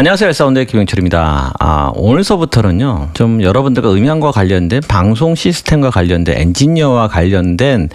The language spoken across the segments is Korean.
안녕하세요. 사운드의 김영철입니다. 오늘서부터는요, 좀 여러분들과 음향과 관련된 방송 시스템과 관련된 엔지니어와 관련된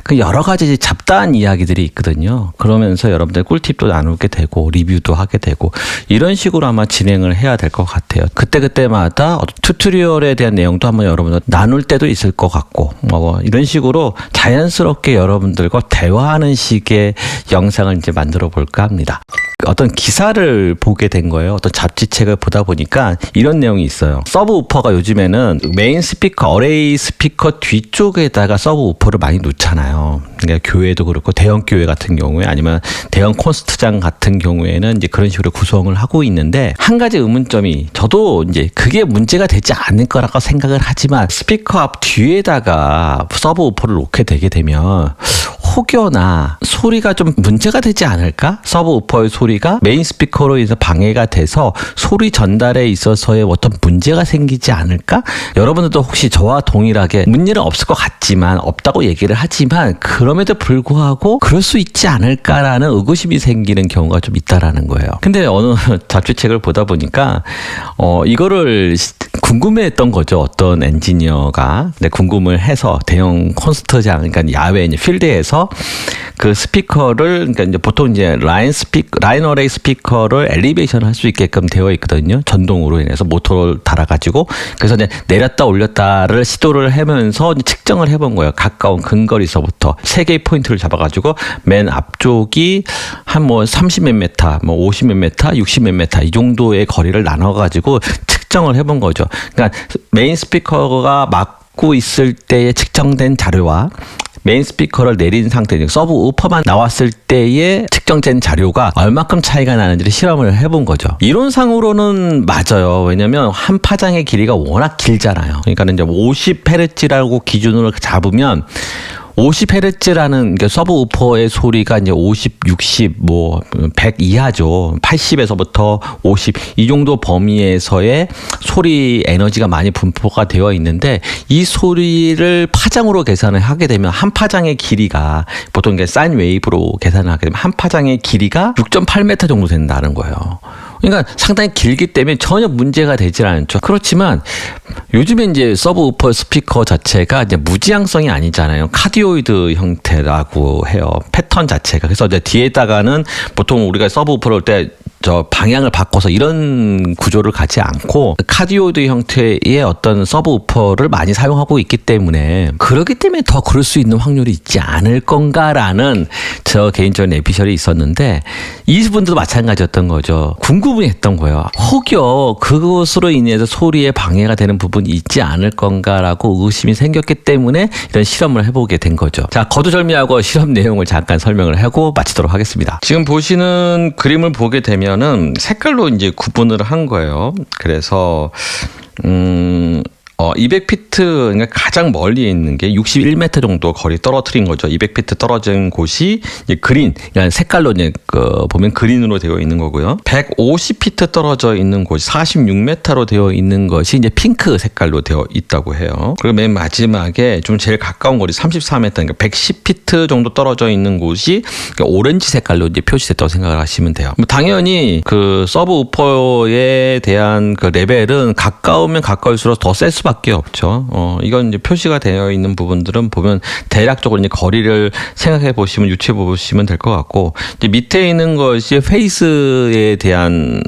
그 여러 가지 잡다한 이야기들이 있거든요. 그러면서 여러분들 꿀팁도 나누게 되고 리뷰도 하게 되고 이런 식으로 아마 진행을 해야 될 것 같아요. 그때마다 튜토리얼에 대한 내용도 한번 여러분들 나눌 때도 있을 것 같고 뭐 이런 식으로 자연스럽게 여러분들과 대화하는 식의 영상을 이제 만들어 볼까 합니다. 어떤 기사를 보게 된 거예요. 어떤 잡지책을 보다 보니까 이런 내용이 있어요. 서브우퍼가 요즘에는 메인 스피커, 어레이 스피커 뒤쪽에다가 서브우퍼를 많이 놓잖아요. 그러니까 교회도 그렇고 대형 교회 같은 경우에 아니면 대형 콘서트장 같은 경우에는 이제 그런 식으로 구성을 하고 있는데 한 가지 의문점이 저도 이제 그게 문제가 되지 않을 거라고 생각을 하지만 스피커 앞 뒤에다가 서브우퍼를 놓게 되게 되면 혹여나 소리가 좀 문제가 되지 않을까? 서브우퍼의 소리가 메인 스피커로 인해서 방해가 돼서 소리 전달에 있어서의 어떤 문제가 생기지 않을까? 여러분들도 혹시 저와 동일하게 문제는 없을 것 같지만 없다고 얘기를 하지만 그럼에도 불구하고 그럴 수 있지 않을까라는 의구심이 생기는 경우가 좀 있다라는 거예요. 근데 어느 잡지책을 보다 보니까 이거를 궁금해했던 거죠. 어떤 엔지니어가 궁금을 해서 대형 콘서트장, 그러니까 야외 이제 필드에서 그 스피커를, 그러니까 이제 보통 이제 라인 어레이 스피커를 엘리베이션 할 수 있게끔 되어 있거든요. 전동으로 인해서 모터를 달아가지고 그래서 이제 내렸다 올렸다를 시도를 하면서 측정을 해본 거예요. 가까운 근거리서부터 세 개의 포인트를 잡아가지고 맨 앞쪽이 한 뭐 30 몇 미터, 뭐 50 몇 미터, 60 몇 미터 이 정도의 거리를 나눠가지고 측정을 해본 거죠. 그러니까 메인 스피커가 막고 있을 때에 측정된 자료와 메인 스피커를 내린 상태, 서브우퍼만 나왔을 때에 측정된 자료가 얼마큼 차이가 나는지를 실험을 해본 거죠. 이론상으로는 맞아요. 왜냐면 한 파장의 길이가 워낙 길잖아요. 그러니까 이제 50Hz라고 기준으로 잡으면 50Hz라는 서브우퍼의 소리가 이제 50, 60, 뭐 100 이하죠. 80에서부터 50 이 정도 범위에서의 소리 에너지가 많이 분포가 되어 있는데 이 소리를 파장으로 계산을 하게 되면 한 파장의 길이가 보통 이게 사인 웨이브로 계산을 하게 되면 한 파장의 길이가 6.8m 정도 된다는 거예요. 그러니까 상당히 길기 때문에 전혀 문제가 되질 않죠. 그렇지만 요즘에 이제 서브우퍼 스피커 자체가 이제 무지향성이 아니잖아요. 카디오이드 형태라고 해요. 패턴 자체가. 그래서 이제 뒤에다가는 보통 우리가 서브우퍼를 할 때 저 방향을 바꿔서 이런 구조를 갖지 않고 카디오이드 형태의 어떤 서브우퍼를 많이 사용하고 있기 때문에 그렇기 때문에 더 그럴 수 있는 확률이 있지 않을 건가라는 저 개인적인 에피셜이 있었는데 이분들도 마찬가지였던 거죠. 궁금해했던 거예요. 혹여 그것으로 인해서 소리에 방해가 되는 부분이 있지 않을 건가라고 의심이 생겼기 때문에 이런 실험을 해보게 된 거죠. 자, 거두절미하고 실험 내용을 잠깐 설명을 하고 마치도록 하겠습니다. 지금 보시는 그림을 보게 되면 색깔로 이제 구분을 한 거예요. 그래서 200피트, 그러니까 가장 멀리 있는 게 61m 정도 거리 떨어뜨린 거죠. 200피트 떨어진 곳이 이제 그린, 그러니까 색깔로 이제 보면 그린으로 되어 있는 거고요. 150피트 떨어져 있는 곳이 46m로 되어 있는 것이 이제 핑크 색깔로 되어 있다고 해요. 그리고 맨 마지막에 좀 제일 가까운 거리 34m, 그러니까 110피트 정도 떨어져 있는 곳이 오렌지 색깔로 이제 표시됐다고 생각을 하시면 돼요. 당연히 그 서브우퍼에 대한 그 레벨은 가까우면 가까울수록 더 셀 수밖에 없죠. 이건 이제 표시가 되어 있는 부분들은 보면 대략적으로 이제 거리를 생각해 보시면 유추해 보시면 될 것 같고 이제 밑에 있는 것이 페이스에 대한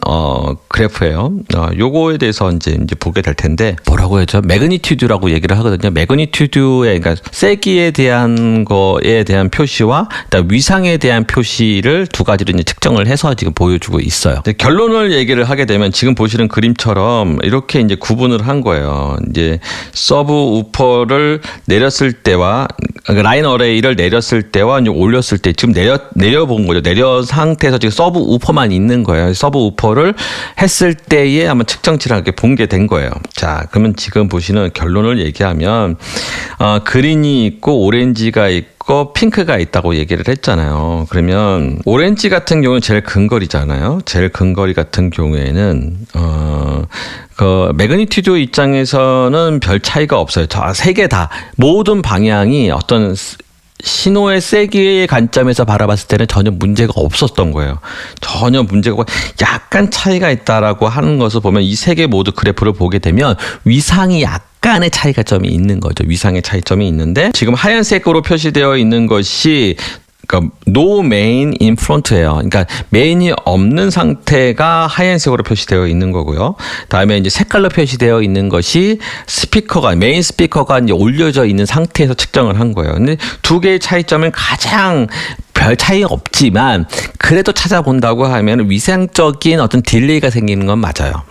그래프예요. 요거에 대해서 이제 보게 될 텐데 뭐라고 해야죠? 매그니튜드라고 얘기를 하거든요. 매그니튜드의 그러니까 세기에 대한 거에 대한 표시와 위상에 대한 표시를 두 가지로 이제 측정을 해서 지금 보여주고 있어요. 결론을 얘기를 하게 되면 지금 보시는 그림처럼 이렇게 이제 구분을 한 거예요. 이제 서브우퍼를 내렸을 때와 라인 어레이를 내렸을 때와 이제 올렸을 때 지금 내려본 거죠. 내려 상태에서 지금 서브우퍼만 있는 거예요. 서브우퍼를 했을 때에 한번 측정치를 이렇게 본 게 된 거예요. 자, 그러면 지금 보시는 결론을 얘기하면 그린이 있고 오렌지가 있고 핑크가 있다고 얘기를 했잖아요. 그러면 오렌지 같은 경우는 제일 근거리잖아요. 제일 근거리 같은 경우에는 그 매그니튜드 입장에서는 별 차이가 없어요. 세 개 다 모든 방향이 어떤 신호의 세기의 관점에서 바라봤을 때는 전혀 문제가 없었던 거예요. 전혀 문제가 없고 약간 차이가 있다라고 하는 것을 보면 이 세 개 모두 그래프를 보게 되면 위상이 약간의 차이가 점이 있는 거죠. 위상의 차이점이 있는데 지금 하얀색으로 표시되어 있는 것이 그러니까 no main in front예요. 그러니까 메인이 없는 상태가 하얀색으로 표시되어 있는 거고요. 다음에 이제 색깔로 표시되어 있는 것이 스피커가 메인 스피커가 이제 올려져 있는 상태에서 측정을 한 거예요. 근데 두 개의 차이점은 가장 별 차이 없지만 그래도 찾아본다고 하면 위상적인 어떤 딜레이가 생기는 건 맞아요.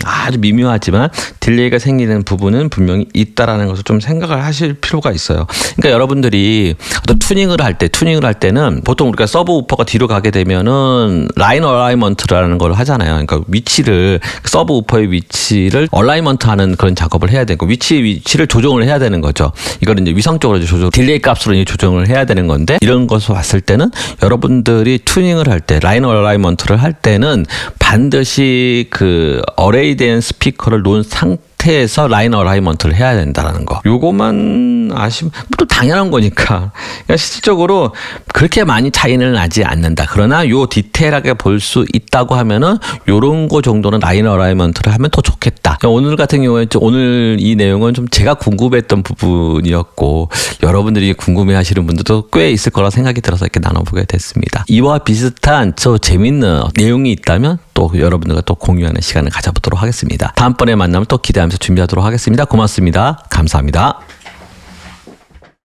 아주 미묘하지만 딜레이가 생기는 부분은 분명히 있다라는 것을 좀 생각을 하실 필요가 있어요. 그러니까 여러분들이 어떤 투닝을 할 때는 보통 우리가 서브우퍼가 뒤로 가게 되면은 라인 어라이먼트라는 걸 하잖아요. 그러니까 위치를 서브우퍼의 위치를 어라이먼트하는 그런 작업을 해야 되고 위치를 조정을 해야 되는 거죠. 이거는 이제 위상적으로 딜레이 값으로 이제 조정을 해야 되는 건데 이런 것을 봤을 때는 여러분들이 투닝을 할 때 라인 어라이먼트를 할 때는 반드시 그 어레이된 스피커를 놓은 상태에서 라인 어라이먼트를 해야 된다는 거. 요것만 아시면 또 당연한 거니까. 그러니까 실질적으로 그렇게 많이 차이는 나지 않는다. 그러나 요 디테일하게 볼 수 있다고 하면은 요런 거 정도는 라인 어라이먼트를 하면 더 좋겠다. 그러니까 오늘 같은 경우에 오늘 이 내용은 좀 제가 궁금했던 부분이었고 여러분들이 궁금해하시는 분들도 꽤 있을 거라 생각이 들어서 이렇게 나눠보게 됐습니다. 이와 비슷한 저 재밌는 내용이 있다면 또 여러분들과 또 공유하는 시간을 가져보도록 하겠습니다. 다음번에 만나면 또 기대하면서 준비하도록 하겠습니다. 고맙습니다. 감사합니다.